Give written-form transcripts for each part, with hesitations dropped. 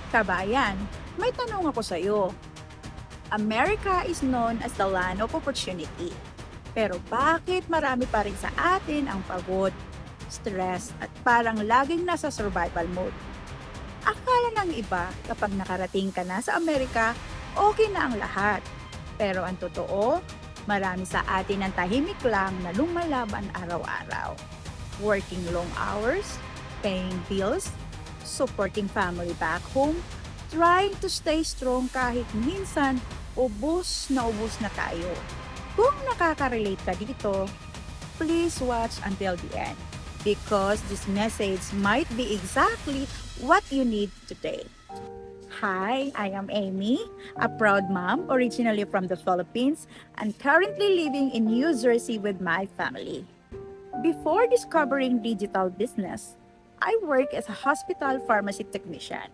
Kabayan, may tanong ako sa'yo. America is known as the land of opportunity. Pero bakit marami pa rin sa atin ang pagod, stress, at parang laging nasa survival mode? Akala ng iba kapag nakarating ka na sa Amerika, okay na ang lahat. Pero ang totoo, marami sa atin ang tahimik lang na lumalaban araw-araw. Working long hours, paying bills, supporting family back home, trying to stay strong kahit minsan ubos na tayo. Kung nakaka-relate ka dito, please watch until the end because this message might be exactly what you need today. Hi, I am Amy, a proud mom originally from the Philippines and currently living in New Jersey with my family. Before discovering digital business, I worked as a hospital pharmacy technician.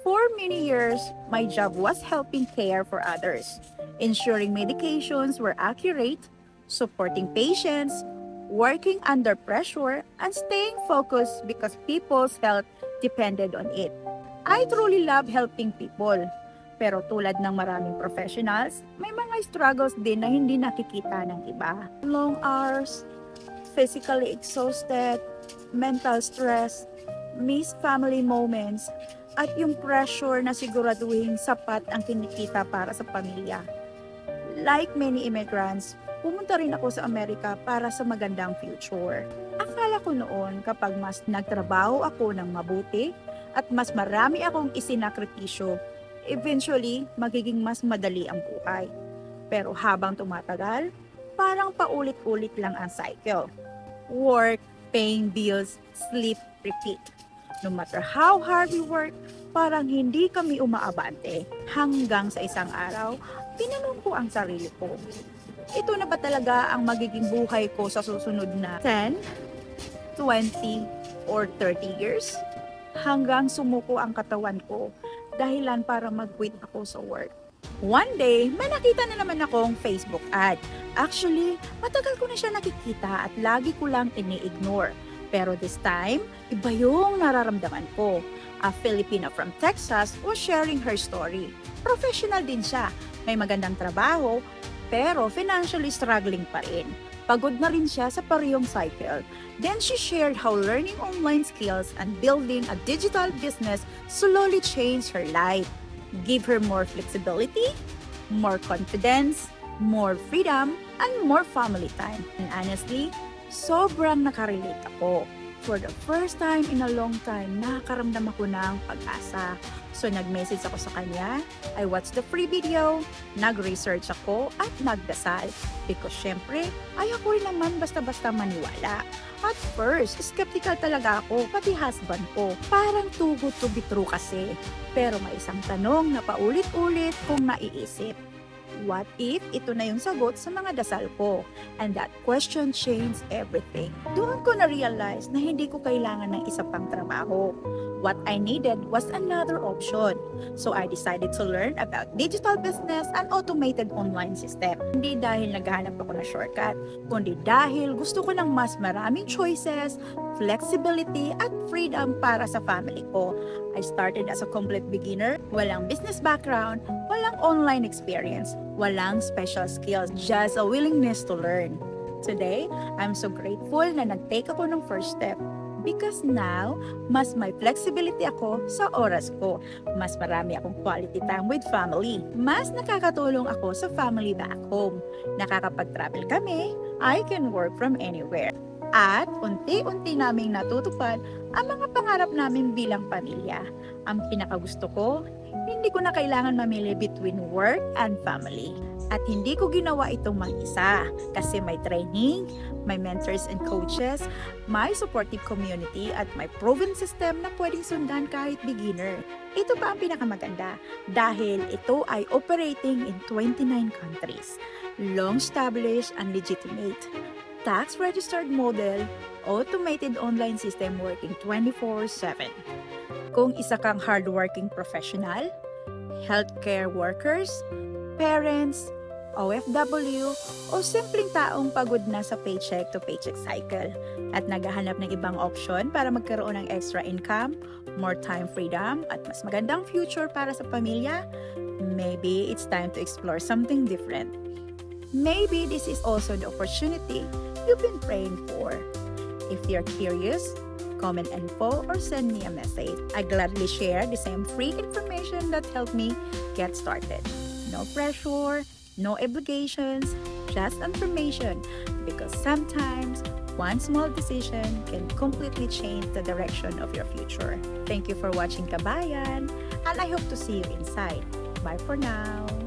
For many years, my job was helping care for others, ensuring medications were accurate, supporting patients, working under pressure, and staying focused because people's health depended on it. I truly love helping people. Pero tulad ng maraming professionals, may mga struggles din na hindi nakikita ng iba. Long hours, physically exhausted, mental stress, missed family moments, at yung pressure na siguraduhin sapat ang kinikita para sa pamilya. Like many immigrants, pumunta rin ako sa Amerika para sa magandang future. Akala ko noon kapag mas nagtrabaho ako ng mabuti at mas marami akong isinakripisyo, eventually magiging mas madali ang buhay. Pero habang tumatagal, parang paulit-ulit lang ang cycle. Work, paying bills, sleep, repeat. No matter how hard we work, parang hindi kami umaabante. Hanggang sa isang araw, tinanong ko ang sarili ko. Ito na ba talaga ang magiging buhay ko sa susunod na 10, 20, or 30 years? Hanggang sumuko ang katawan ko dahilan para mag-quit ako sa work. One day, may nakita na naman akong Facebook ad. Actually, matagal ko na siya nakikita at lagi ko lang ini-ignore. Pero this time, iba yung nararamdaman ko. A Filipina from Texas was sharing her story. Professional din siya, may magandang trabaho, pero financially struggling pa rin. Pagod na rin siya sa parehong cycle. Then she shared how learning online skills and building a digital business slowly changed her life. Give her more flexibility, more confidence, more freedom, and more family time. And honestly, sobrang nakarelate ako. For the first time in a long time, nakakaramdam ako ng pag-asa. So nag-message ako sa kanya, I watched the free video, nag-research ako at nagdasal. Because syempre, ayoko rin naman basta-basta maniwala. At first, skeptical talaga ako, pati husband ko. Parang too good to be true kasi. Pero may isang tanong na paulit-ulit kong naiisip. What if ito na yung sagot sa mga dasal ko? And that question changed everything. Doon ko na-realize na hindi ko kailangan ng isa pang trabaho. What I needed was another option. So I decided to learn about digital business and automated online system. Hindi dahil naghahanap ako ng shortcut, kundi dahil gusto ko ng mas maraming choices, flexibility, at freedom para sa family ko. I started as a complete beginner, walang business background, walang online experience, walang special skills, just a willingness to learn. Today, I'm so grateful na nag-take ako ng first step. Because now, mas may flexibility ako sa oras ko. Mas marami akong quality time with family. Mas nakakatulong ako sa family back home. Nakakapag-travel kami, I can work from anywhere. At unti-unti naming natutupad ang mga pangarap namin bilang pamilya. Ang pinakagusto ko, hindi ko na kailangan mamili between work and family. At hindi ko ginawa itong mag-isa kasi may training, may mentors and coaches, may supportive community at may proven system na pwedeng sundan kahit beginner. Ito pa ang pinakamaganda dahil ito ay operating in 29 countries. Long-established and legitimate. Tax-registered model, automated online system working 24/7. Kung isa kang hardworking professional, healthcare workers, parents, OFW, o simpleng taong pagod na sa paycheck to paycheck cycle at naghahanap ng ibang option para magkaroon ng extra income, more time freedom, at mas magandang future para sa pamilya, maybe it's time to explore something different. Maybe this is also the opportunity you've been praying for. If you're curious, comment info or send me a message. I gladly share the same free information that helped me get started. No pressure, no obligations, just information, because sometimes one small decision can completely change the direction of your future. Thank you for watching Kabayan, and I hope to see you inside. Bye for now.